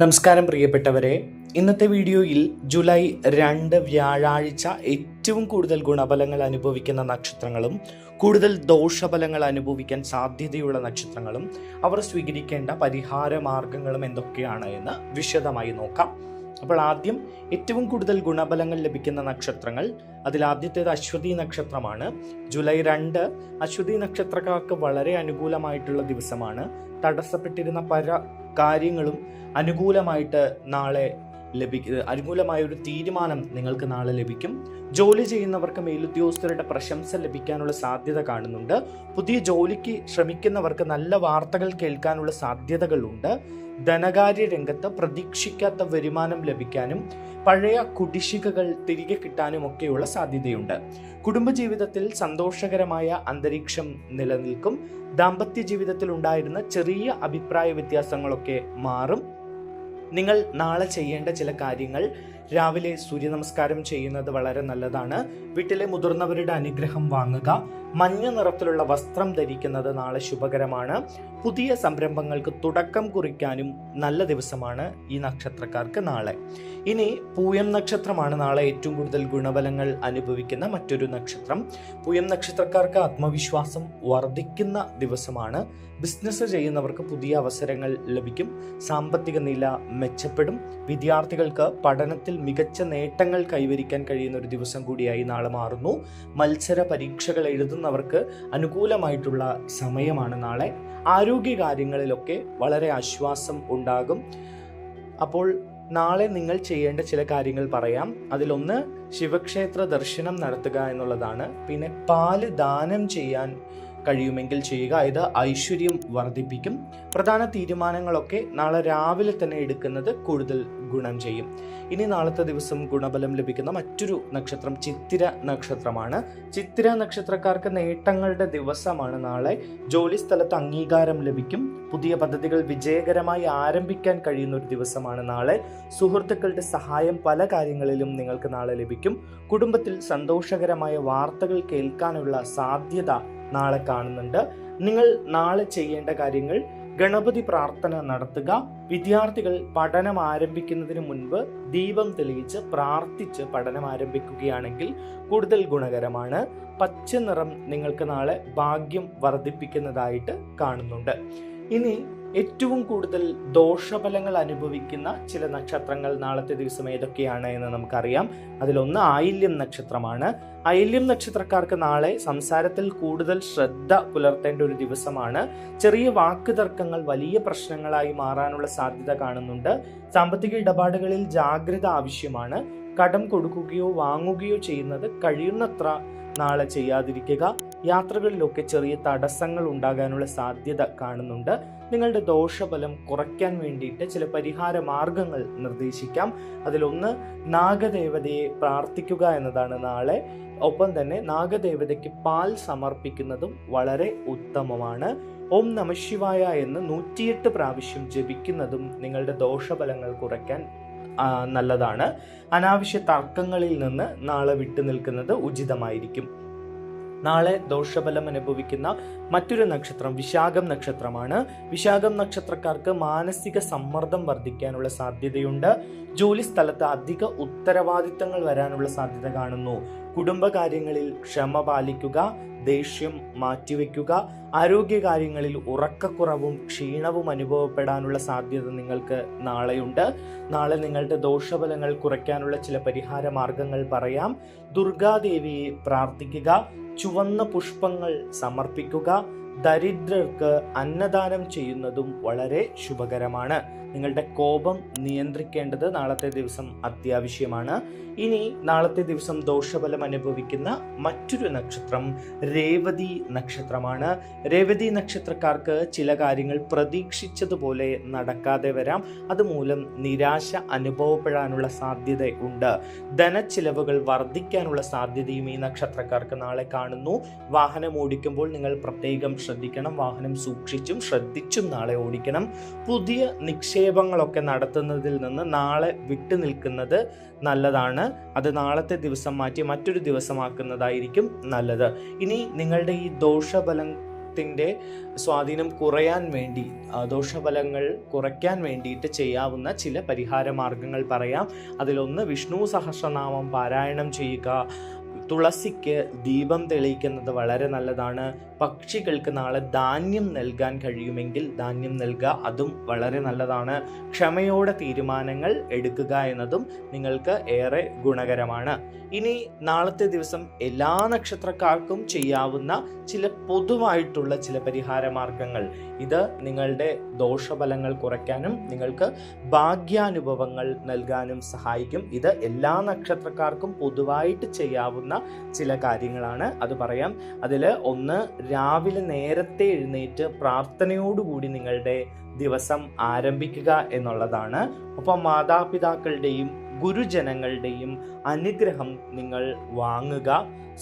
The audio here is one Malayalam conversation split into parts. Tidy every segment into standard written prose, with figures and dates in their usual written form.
നമസ്കാരം പ്രിയപ്പെട്ടവരെ, ഇന്നത്തെ വീഡിയോയിൽ ജൂലൈ 2 വ്യാഴാഴ്ച ഏറ്റവും കൂടുതൽ ഗുണഫലങ്ങൾ അനുഭവിക്കുന്ന നക്ഷത്രങ്ങളും കൂടുതൽ ദോഷഫലങ്ങൾ അനുഭവിക്കാൻ സാധ്യതയുള്ള നക്ഷത്രങ്ങളും അവർ സ്വീകരിക്കേണ്ട പരിഹാര മാർഗങ്ങളും എന്തൊക്കെയാണ് എന്ന് വിശദമായി നോക്കാം. അപ്പോൾ ആദ്യം ഏറ്റവും കൂടുതൽ ഗുണഫലങ്ങൾ ലഭിക്കുന്ന നക്ഷത്രങ്ങൾ, അതിൽ ആദ്യത്തേത് അശ്വതി നക്ഷത്രമാണ്. ജൂലൈ 2 അശ്വതി നക്ഷത്രക്കാർക്ക് വളരെ അനുകൂലമായിട്ടുള്ള ദിവസമാണ്. തടസ്സപ്പെട്ടിരുന്ന പല കാര്യങ്ങളും അനുകൂലമായിട്ട് നാളെ അനുകൂലമായ ഒരു തീരുമാനം നിങ്ങൾക്ക് നാളെ ലഭിക്കും. ജോലി ചെയ്യുന്നവർക്ക് മേലുദ്യോഗസ്ഥരുടെ പ്രശംസ ലഭിക്കാനുള്ള സാധ്യത കാണുന്നുണ്ട്. പുതിയ ജോലിക്ക് ശ്രമിക്കുന്നവർക്ക് നല്ല വാർത്തകൾ കേൾക്കാനുള്ള സാധ്യതകളുണ്ട്. ധനകാര്യ രംഗത്ത് പ്രതീക്ഷിക്കാത്ത വരുമാനം ലഭിക്കാനും പഴയ കുടിശ്ശികകൾ തിരികെ കിട്ടാനും ഒക്കെയുള്ള സാധ്യതയുണ്ട്. കുടുംബജീവിതത്തിൽ സന്തോഷകരമായ അന്തരീക്ഷം നിലനിൽക്കും. ദാമ്പത്യ ജീവിതത്തിൽ ഉണ്ടായിരുന്ന ചെറിയ അഭിപ്രായ വ്യത്യാസങ്ങളൊക്കെ മാറും. നിങ്ങൾ നാളെ ചെയ്യേണ്ട ചില കാര്യങ്ങൾ: രാവിലെ സൂര്യ നമസ്കാരം ചെയ്യുന്നത് വളരെ നല്ലതാണ്. വീട്ടിലെ മുതിർന്നവരുടെ അനുഗ്രഹം വാങ്ങുക. മഞ്ഞ നിറത്തിലുള്ള വസ്ത്രം ധരിക്കുന്നത് നാളെ ശുഭകരമാണ്. പുതിയ സംരംഭങ്ങൾക്ക് തുടക്കം കുറിക്കാനും നല്ല ദിവസമാണ് ഈ നക്ഷത്രക്കാർക്ക് നാളെ. ഇനി പൂയം നക്ഷത്രമാണ് നാളെ ഏറ്റവും കൂടുതൽ ഗുണഫലങ്ങൾ അനുഭവിക്കുന്ന മറ്റൊരു നക്ഷത്രം. പൂയം നക്ഷത്രക്കാർക്ക് ആത്മവിശ്വാസം വർദ്ധിക്കുന്ന ദിവസമാണ്. ബിസിനസ് ചെയ്യുന്നവർക്ക് പുതിയ അവസരങ്ങൾ ലഭിക്കും. സാമ്പത്തിക നില മെച്ചപ്പെടും. വിദ്യാർത്ഥികൾക്ക് പഠനത്തിൽ മികച്ച നേട്ടങ്ങൾ കൈവരിക്കാൻ കഴിയുന്ന ഒരു ദിവസം കൂടിയായി നാളെ മാറുന്നു. മത്സര പരീക്ഷകൾ എഴുതുന്നവർക്ക് അനുകൂലമായിട്ടുള്ള സമയമാണ് നാളെ. ആരോഗ്യകാര്യങ്ങളിലൊക്കെ വളരെ ആശ്വാസം ഉണ്ടാകും. അപ്പോൾ നാളെ നിങ്ങൾ ചെയ്യേണ്ട ചില കാര്യങ്ങൾ പറയാം. അതിലൊന്ന് ശിവക്ഷേത്ര ദർശനം നടത്തുക എന്നുള്ളതാണ്. പിന്നെ പാല് ദാനം ചെയ്യാൻ കഴിയുമെങ്കിൽ ചെയ്യുക. ഇത് ഐശ്വര്യം വർദ്ധിപ്പിക്കും. പ്രധാന തീരുമാനങ്ങളൊക്കെ നാളെ രാവിലെ തന്നെ എടുക്കുന്നത് കൂടുതൽ ഗുണം ചെയ്യും. ഇനി നാളത്തെ ദിവസം ഗുണഫലം ലഭിക്കുന്ന മറ്റൊരു നക്ഷത്രം ചിത്തിര നക്ഷത്രമാണ്. ചിത്തിര നക്ഷത്രക്കാർക്ക് നേട്ടങ്ങളുടെ ദിവസമാണ് നാളെ. ജോലി സ്ഥലത്ത് അംഗീകാരം ലഭിക്കും. പുതിയ പദ്ധതികൾ വിജയകരമായി ആരംഭിക്കാൻ കഴിയുന്ന ഒരു ദിവസമാണ് നാളെ. സുഹൃത്തുക്കളുടെ സഹായം പല കാര്യങ്ങളിലും നിങ്ങൾക്ക് നാളെ ലഭിക്കും. കുടുംബത്തിൽ സന്തോഷകരമായ വാർത്തകൾ കേൾക്കാനുള്ള സാധ്യത നാളെ കാണുന്നുണ്ട്. നിങ്ങൾ നാളെ ചെയ്യേണ്ട കാര്യങ്ങൾ: ഗണപതി പ്രാർത്ഥന നടത്തുക. വിദ്യാർത്ഥികൾ പഠനം ആരംഭിക്കുന്നതിന് മുൻപ് ദീപം തെളിയിച്ച് പ്രാർത്ഥിച്ച് പഠനം ആരംഭിക്കുകയാണെങ്കിൽ കൂടുതൽ ഗുണകരമാണ്. പച്ച നിറം നിങ്ങൾക്ക് നാളെ ഭാഗ്യം വർദ്ധിപ്പിക്കുന്നതായിട്ട് കാണുന്നുണ്ട്. ഇനി ഏറ്റവും കൂടുതൽ ദോഷഫലങ്ങൾ അനുഭവിക്കുന്ന ചില നക്ഷത്രങ്ങൾ നാളത്തെ ദിവസം ഏതൊക്കെയാണ് എന്ന് നമുക്കറിയാം. അതിലൊന്ന് ആയില്യം നക്ഷത്രമാണ്. ആയില്യം നക്ഷത്രക്കാർക്ക് നാളെ സംസാരത്തിൽ കൂടുതൽ ശ്രദ്ധ പുലർത്തേണ്ട ഒരു ദിവസമാണ്. ചെറിയ വാക്ക് തർക്കങ്ങൾ വലിയ പ്രശ്നങ്ങളായി മാറാനുള്ള സാധ്യത കാണുന്നുണ്ട്. സാമ്പത്തിക ഇടപാടുകളിൽ ജാഗ്രത ആവശ്യമാണ്. കടം കൊടുക്കുകയോ വാങ്ങുകയോ ചെയ്യുന്നത് കഴിയുന്നത്ര നാളെ ചെയ്യാതിരിക്കുക. യാത്രകളിലൊക്കെ ചെറിയ തടസ്സങ്ങൾ ഉണ്ടാകാനുള്ള സാധ്യത കാണുന്നുണ്ട്. നിങ്ങളുടെ ദോഷഫലം കുറയ്ക്കാൻ വേണ്ടിയിട്ട് ചില പരിഹാര മാർഗങ്ങൾ നിർദ്ദേശിക്കാം. അതിലൊന്ന് നാഗദേവതയെ പ്രാർത്ഥിക്കുക എന്നതാണ് നാളെ. ഒപ്പം തന്നെ നാഗദേവതയ്ക്ക് പാൽ സമർപ്പിക്കുന്നതും വളരെ ഉത്തമമാണ്. ഓം നമഃശിവായ എന്ന് 108 പ്രാവശ്യം ജപിക്കുന്നതും നിങ്ങളുടെ ദോഷഫലങ്ങൾ കുറയ്ക്കാൻ നല്ലതാണ്. അനാവശ്യ തർക്കങ്ങളിൽ നിന്ന് നാളെ വിട്ടുനിൽക്കുന്നത് ഉചിതമായിരിക്കും. നാളെ ദോഷഫലം അനുഭവിക്കുന്ന മറ്റൊരു നക്ഷത്രം വിശാഖം നക്ഷത്രമാണ്. വിശാഖം നക്ഷത്രക്കാർക്ക് മാനസിക സമ്മർദ്ദം വർദ്ധിക്കാനുള്ള സാധ്യതയുണ്ട്. ജോലി സ്ഥലത്ത് അധിക ഉത്തരവാദിത്തങ്ങൾ വരാനുള്ള സാധ്യത കാണുന്നു. കുടുംബകാര്യങ്ങളിൽ ക്ഷമ പാലിക്കുക. ദേഷ്യം മാറ്റിവെക്കുക. ആരോഗ്യകാര്യങ്ങളിൽ ഉറക്കക്കുറവും ക്ഷീണവും അനുഭവപ്പെടാനുള്ള സാധ്യത നിങ്ങൾക്ക് നാളെയുണ്ട്. നാളെ നിങ്ങളുടെ ദോഷഫലങ്ങൾ കുറയ്ക്കാനുള്ള ചില പരിഹാര മാർഗങ്ങൾ പറയാം. ദുർഗാദേവിയെ പ്രാർത്ഥിക്കുക. ചുവന്ന പുഷ്പങ്ങൾ സമർപ്പിക്കുക. ദരിദ്രർക്ക് അന്നദാനം ചെയ്യുന്നതും വളരെ ശുഭകരമാണ്. നിങ്ങളുടെ കോപം നിയന്ത്രിക്കേണ്ടത് നാളത്തെ ദിവസം അത്യാവശ്യമാണ്. ഇനി നാളത്തെ ദിവസം ദോഷഫലം അനുഭവിക്കുന്ന മറ്റൊരു നക്ഷത്രം രേവതി നക്ഷത്രമാണ്. രേവതി നക്ഷത്രക്കാർക്ക് ചില കാര്യങ്ങൾ പ്രതീക്ഷിച്ചതുപോലെ നടക്കാതെ വരാം. അതുമൂലം നിരാശ അനുഭവപ്പെടാനുള്ള സാധ്യത ഉണ്ട്. ധനച്ചിലവുകൾ വർദ്ധിക്കാനുള്ള സാധ്യതയും ഈ നക്ഷത്രക്കാർക്ക് നാളെ കാണുന്നു. വാഹനം ഓടിക്കുമ്പോൾ നിങ്ങൾ പ്രത്യേകം ശ്രദ്ധിക്കണം. വാഹനം സൂക്ഷിച്ചും ശ്രദ്ധിച്ചും നാളെ ഓടിക്കണം. പുതിയ നിക്ഷേപങ്ങളൊക്കെ നടത്തുന്നതിൽ നിന്ന് നാളെ വിട്ടുനിൽക്കുന്നത് നല്ലതാണ്. അത് നാളത്തെ ദിവസം മാറ്റി മറ്റൊരു ദിവസമാക്കുന്നതായിരിക്കും നല്ലത്. ഇനി നിങ്ങളുടെ ഈ ദോഷഫലം ഗ്രഹത്തിൻ്റെ സ്വാധീനം കുറയാൻ വേണ്ടി, ദോഷഫലങ്ങൾ കുറയ്ക്കാൻ വേണ്ടിയിട്ട് ചെയ്യാവുന്ന ചില പരിഹാര മാർഗങ്ങൾ പറയാം. അതിലൊന്ന് വിഷ്ണു സഹസ്രനാമം പാരായണം ചെയ്യുക, തുളസിക്ക് ദീപം തെളിയിക്കുന്നത് വളരെ നല്ലതാണ്. പക്ഷികൾക്ക് നാളെ ധാന്യം നൽകാൻ കഴിയുമെങ്കിൽ ധാന്യം നൽകുക, അതും വളരെ നല്ലതാണ്. ക്ഷമയോടെ തീരുമാനങ്ങൾ എടുക്കുക എന്നതും നിങ്ങൾക്ക് ഏറെ ഗുണകരമാണ്. ഇനി നാളത്തെ ദിവസം എല്ലാ നക്ഷത്രക്കാർക്കും ചെയ്യാവുന്ന ചില പൊതുവായിട്ടുള്ള ചില പരിഹാര മാർഗങ്ങൾ, ഇത് നിങ്ങളുടെ ദോഷഫലങ്ങൾ കുറയ്ക്കാനും നിങ്ങൾക്ക് ഭാഗ്യാനുഭവങ്ങൾ നൽകാനും സഹായിക്കും. ഇത് എല്ലാ നക്ഷത്രക്കാർക്കും പൊതുവായിട്ട് ചെയ്യാവുന്ന ചില കാര്യങ്ങളാണ്. അത് പറയാം. അതിൽ ഒന്ന്, രാവിലെ നേരത്തെ എഴുന്നേറ്റ് പ്രാർത്ഥനയോടുകൂടി നിങ്ങളുടെ ദിവസം ആരംഭിക്കുക എന്നുള്ളതാണ്. ഒപ്പം മാതാപിതാക്കളുടെയും ഗുരുജനങ്ങളുടെയും അനുഗ്രഹം നിങ്ങൾ വാങ്ങുക.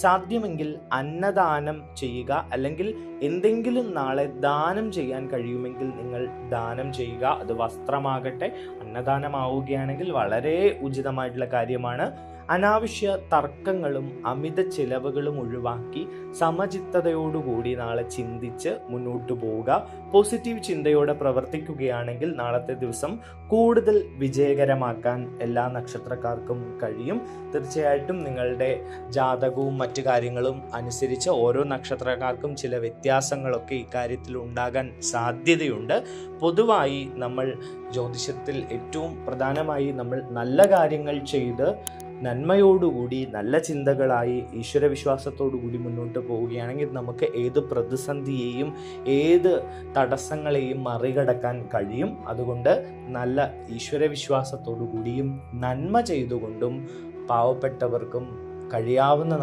സാധ്യമെങ്കിൽ അന്നദാനം ചെയ്യുക, അല്ലെങ്കിൽ എന്തെങ്കിലും നാളെ ദാനം ചെയ്യാൻ കഴിയുമെങ്കിൽ നിങ്ങൾ ദാനം ചെയ്യുക. അത് വസ്ത്രമാകട്ടെ, അന്നദാനമാവുകയാണെങ്കിൽ വളരെ ഉചിതമായിട്ടുള്ള കാര്യമാണ്. അനാവശ്യ തർക്കങ്ങളും അമിത ചിലവുകളും ഒഴിവാക്കി സമചിത്തതയോടുകൂടി നാളെ ചിന്തിച്ച് മുന്നോട്ട് പോവുക. പോസിറ്റീവ് ചിന്തയോടെ പ്രവർത്തിക്കുകയാണെങ്കിൽ നാളത്തെ ദിവസം കൂടുതൽ വിജയകരമാക്കാൻ എല്ലാ നക്ഷത്രക്കാർക്കും കഴിയും. തീർച്ചയായിട്ടും നിങ്ങളുടെ ജാതകവും മറ്റു കാര്യങ്ങളും അനുസരിച്ച് ഓരോ നക്ഷത്രക്കാർക്കും ചില വ്യത്യാസങ്ങളൊക്കെ ഇക്കാര്യത്തിൽ ഉണ്ടാകാൻ സാധ്യതയുണ്ട്. പൊതുവായി നമ്മൾ ജ്യോതിഷത്തിൽ ഏറ്റവും പ്രധാനമായി നമ്മൾ നല്ല കാര്യങ്ങൾ ചെയ്ത് നന്മയോടുകൂടി നല്ല ചിന്തകളായി ഈശ്വരവിശ്വാസത്തോടുകൂടി മുന്നോട്ട് പോവുകയാണെങ്കിൽ നമുക്ക് ഏത് പ്രതിസന്ധിയെയും ഏത് തടസ്സങ്ങളെയും മറികടക്കാൻ കഴിയും. അതുകൊണ്ട് നല്ല ഈശ്വരവിശ്വാസത്തോടു കൂടിയും നന്മ ചെയ്തുകൊണ്ടും പാവപ്പെട്ടവർക്കും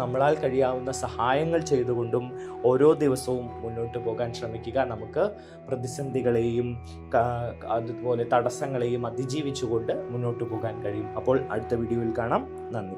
നമ്മളാൽ കഴിയാവുന്ന സഹായങ്ങൾ ചെയ്തുകൊണ്ടും ഓരോ ദിവസവും മുന്നോട്ട് പോകാൻ ശ്രമിക്കുക. നമുക്ക് പ്രതിസന്ധികളെയും അതുപോലെ തടസ്സങ്ങളെയും അതിജീവിച്ചുകൊണ്ട് മുന്നോട്ട് പോകാൻ കഴിയും. അപ്പോൾ അടുത്ത വീഡിയോയിൽ കാണാം. നന്ദി.